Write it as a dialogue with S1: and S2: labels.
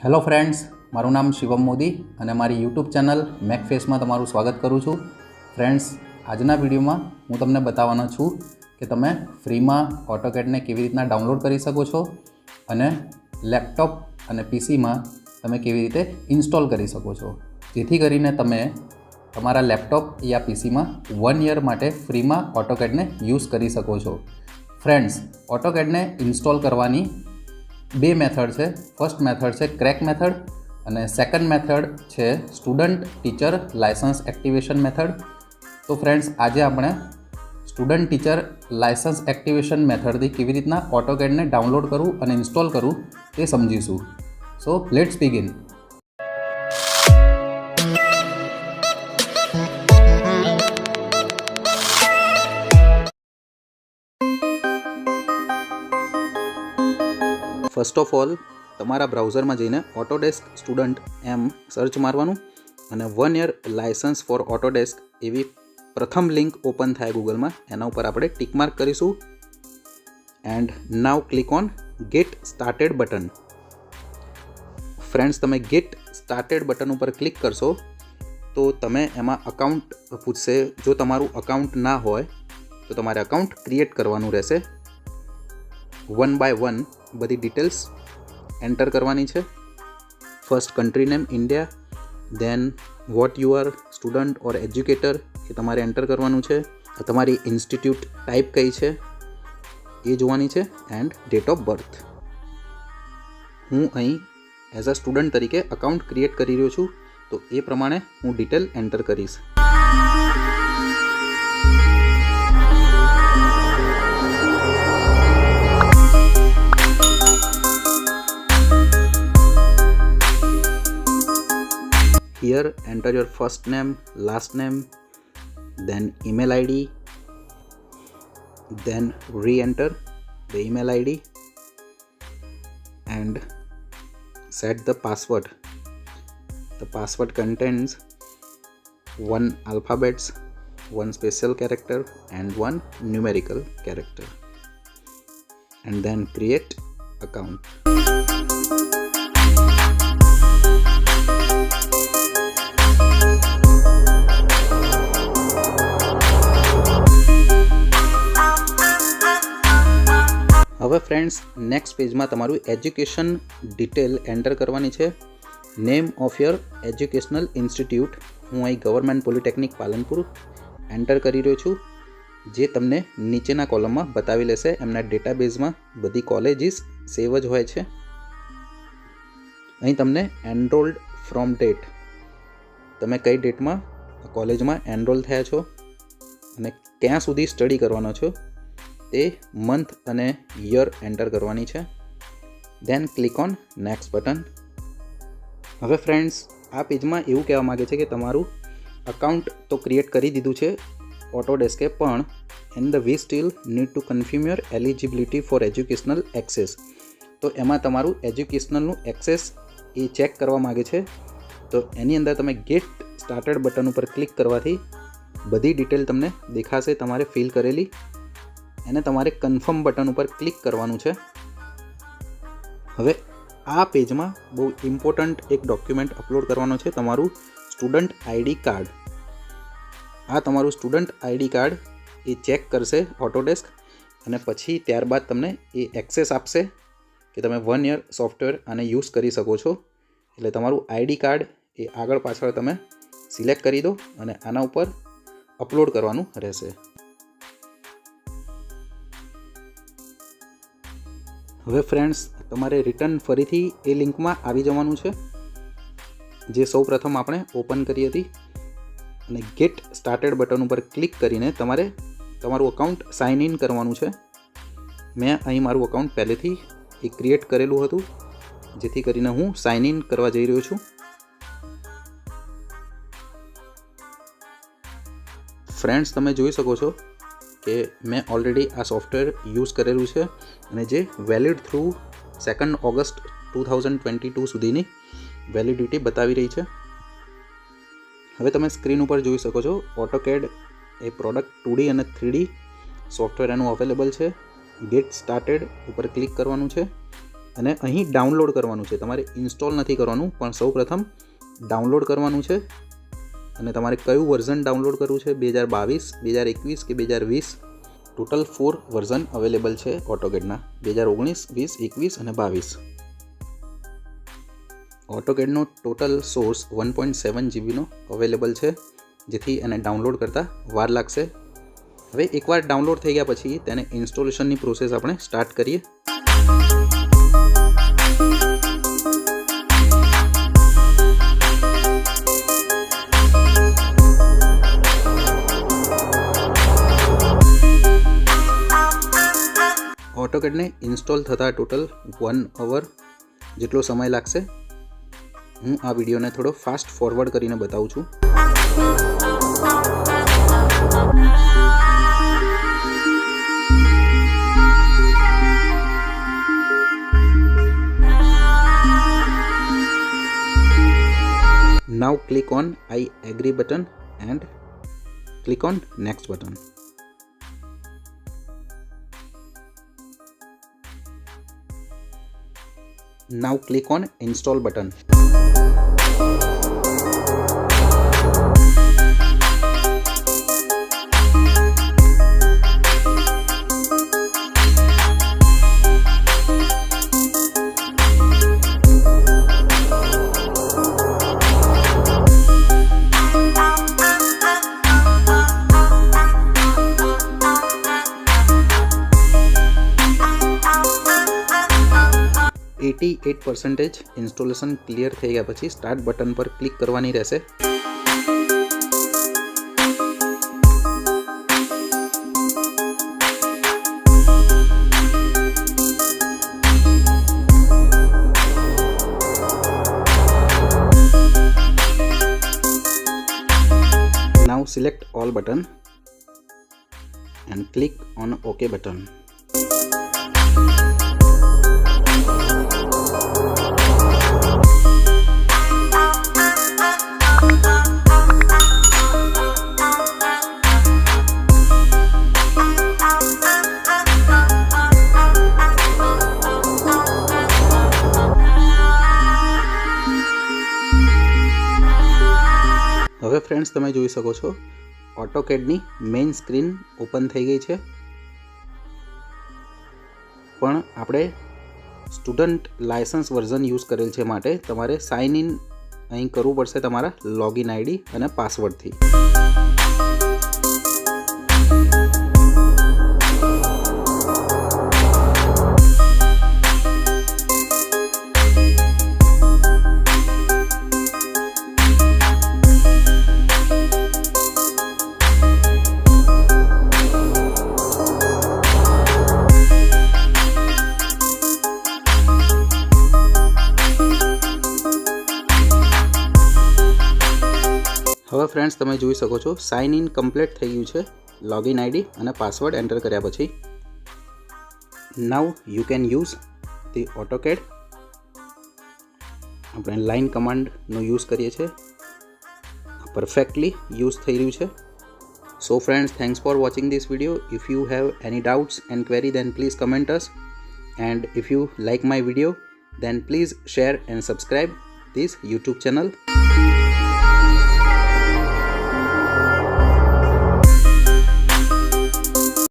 S1: Hello friends, મારું નામ શિવમ મોદી અને મારી યુટ્યુબ ચેનલ મેકફેસમાં તમારું સ્વાગત કરું છું. ફ્રેન્ડ્સ, આજના વિડીયોમાં હું તમને બતાવવાનો છું કે તમે ફ્રીમાં ઓટોકેડને કેવી રીતના ડાઉનલોડ કરી શકો છો અને લેપટોપ અને પીસીમાં તમે કેવી રીતે ઇન્સ્ટોલ કરી શકો છો, જેથી કરીને તમે તમારા લેપટોપ યા પીસીમાં 1 યર માટે ફ્રીમાં ઓટોકેડને યુઝ કરી શકો છો. ફ્રેન્ડ્સ, ઓટોકેડને ઇન્સ્ટોલ કરવાની બે મેથડ છે. ફર્સ્ટ મેથડ છે ક્રેક મેથડ અને સેકન્ડ મેથડ છે student teacher licence activation method. તો ફ્રેન્ડ્સ, આજે આપણે સ્ટુડન્ટ ટીચર લાયસન્સ એક્ટિવેશન મેથડથી કેવી રીતના ઓટોકેડને ડાઉનલોડ કરવું અને ઇન્સ્ટોલ કરવું તે સમજીશું. So let's begin. First of all, તમારા બ્રાઉઝરમાં જઈને ઓટોડેસ્ક સ્ટુડન્ટ એમ સર્ચ મારવાનું અને 1 યર લાયસન્સ ફોર ઓટોડેસ્ક એવી પ્રથમ લિંક ઓપન થાય ગૂગલમાં, એના ઉપર આપણે ટિક માર્ક કરીશું and now click on gate started button. Friends, તમે ગેટ સ્ટાર્ટેડ બટન ઉપર ક્લિક કરશો તો તમે એમાં અકાઉન્ટ પૂછશે. જો તમારું અકાઉન્ટ ના હોય તો તમારે અકાઉન્ટ ક્રિએટ કરવાનું રહેશે. 1 બાય 1 બધી ડિટેલ્સ એન્ટર કરવાની છે. First country name India, then what you are student or educator એ તમારે એન્ટર કરવાનું છે. તમારી ઇન્સ્ટિટ્યૂટ ટાઈપ કઈ છે એ જોવાની છે એન્ડ ડેટ ઓફ બર્થ. હું અહીં એઝ અ સ્ટુડન્ટ તરીકે અકાઉન્ટ ક્રિએટ કરી રહ્યો છું, તો એ પ્રમાણે હું ડિટેલ એન્ટર કરીશ. Here enter your first name, last name, then email ID, then re-enter the email ID and set the password. The password contains 1 alphabets, 1 special character and 1 numerical character, and then create account. હવે friends, next પેજમાં તમારું education detail enter કરવાની છે. Name of your educational institute હું અહીં government polytechnic Palanpur enter કરી રહ્યો છું, જે તમને નીચેના કોલમમાં બતાવી લેશે. એમના ડેટાબેઝમાં બધી કોલેજીસ સેવ જ હોય છે. અહીં તમને એનરોલ્ડ ફ્રોમ ડેટ, તમે કઈ ડેટમાં કોલેજમાં એનરોલ થયા છો અને ક્યાં સુધી સ્ટડી કરવાનો છો તે મંથ અને યર એન્ટર કરવાની છે. દેન ક્લિક ઓન નેક્સ્ટ બટન. હવે ફ્રેન્ડ્સ, આ પેજમાં એવું કહેવા માગે છે કે તમારું અકાઉન્ટ તો ક્રિએટ કરી દીધું છે ઓટોડેસ્કે, પણ and the we still need to confirm your eligibility for educational access. તો એમાં તમારું એજ્યુકેશનલનું એક્સેસ એ ચેક કરવા માગે છે. તો એની અંદર તમે ગેટ સ્ટાર્ટેડ બટન ઉપર ક્લિક કરવાથી બધી ડિટેલ તમને દેખાશે તમારે ફિલ કરેલી, એને તમારે કન્ફર્મ બટન ઉપર ક્લિક કરવાનું છે. હવે આ પેજમાં બહુ ઇમ્પોર્ટન્ટ એક ડોક્યુમેન્ટ અપલોડ કરવાનો છે, તમારું સ્ટુડન્ટ આઈડી કાર્ડ. આ તમારું સ્ટુડન્ટ આઈડી કાર્ડ એ ચેક કરશે ઓટોડેસ્ક અને પછી ત્યારબાદ તમને એ એક્સેસ આપશે કે તમે 1 યર સોફ્ટવેર આને યુઝ કરી શકો છો. એટલે તમારું આઈડી કાર્ડ એ આગળ પાછળ તમે સિલેક્ટ કરી દો અને આના ઉપર અપલોડ કરવાનું રહેશે. હવે ફ્રેન્ડ્સ, તમારે રિટર્ન ફરીથી એ લિંકમાં આવી જવાનું છે જે સૌ પ્રથમ આપણે ઓપન કરી હતી અને ગેટ સ્ટાર્ટેડ બટન ઉપર ક્લિક કરીને તમારે તમારું અકાઉન્ટ સાઇન ઇન કરવાનું છે. મેં અહીં મારું અકાઉન્ટ પહેલેથી એ ક્રિએટ કરેલું હતું, જેથી કરીને હું સાઇન ઇન કરવા જઈ રહ્યો છું. ફ્રેન્ડ્સ, તમે જોઈ શકો છો કે મેં ઓલરેડી આ સોફ્ટવેર યુઝ કરેલું છે અને જે વેલિડ થ્રુ 2 ઓગસ્ટ 2022 સુધીની વેલિડિટી બતાવી રહી છે. હવે તમે સ્ક્રીન ઉપર જોઈ શકો છો ઓટોકેડ એ પ્રોડક્ટ 2D અને 3D સોફ્ટવેર એનું અવેલેબલ છે. ગેટ સ્ટાર્ટેડ ઉપર ક્લિક કરવાનું છે અને અહીં ડાઉનલોડ કરવાનું છે, તમારે ઇન્સ્ટોલ નથી કરવાનું, પણ સૌ પ્રથમ ડાઉનલોડ કરવાનું છે. અને તમારે કયું વર્ઝન ડાઉનલોડ કરવું છે, 2022, 2021 કે 2020. ટોટલ 4 વર્ઝન અવેલેબલ છે ઓટોકેડના, 2019, 20, 21 અને 22. ઓટોકેડનો ટોટલ સોર્સ 1.7 GBનો અવેલેબલ છે, જેથી એને ડાઉનલોડ કરતાં વાર લાગશે. હવે એકવાર ડાઉનલોડ થઈ ગયા પછી તેને ઇન્સ્ટોલેશનની પ્રોસેસ આપણે સ્ટાર્ટ કરીએ. ઓટોકેડને ઇન્સ્ટોલ થતાં ટોટલ 1 અવર જેટલો સમય લાગશે. હું આ વિડીયોને થોડો ફાસ્ટ ફોરવર્ડ કરીને બતાવું છું. Now click on I agree button and click on next button. Now click on install button. %8 installation clear થઈ ગયા પછી સ્ટાર્ટ બટન પર ક્લિક કરવાની રહેશે. Now select all button and click on OK button. હવે ફ્રેન્ડ્સ, તમે જોઈ શકો છો ઓટોકેડની મેઇન સ્ક્રીન ઓપન થઈ ગઈ છે. પણ આપણે સ્ટુડન્ટ લાયસન્સ વર્ઝન યુઝ કરેલ છે માટે તમારે સાઇન ઇન અહીં કરવું પડશે તમારા લોગિન આઈડી અને પાસવર્ડથી. હવે ફ્રેન્ડ્સ, તમે જોઈ શકો છો સાઇન ઇન કમ્પ્લીટ થઈ ગયું છે લોગિન આઈડી અને પાસવર્ડ એન્ટર કર્યા પછી. Now you can use the AutoCAD. આપણે લાઇન કમાન્ડનો યુઝ કરીએ છીએ, પરફેક્ટલી યુઝ થઈ રહ્યું છે. So friends, thanks for watching this video. If you have any doubts and query then please comment us, and if you like my video then please share and subscribe this YouTube channel.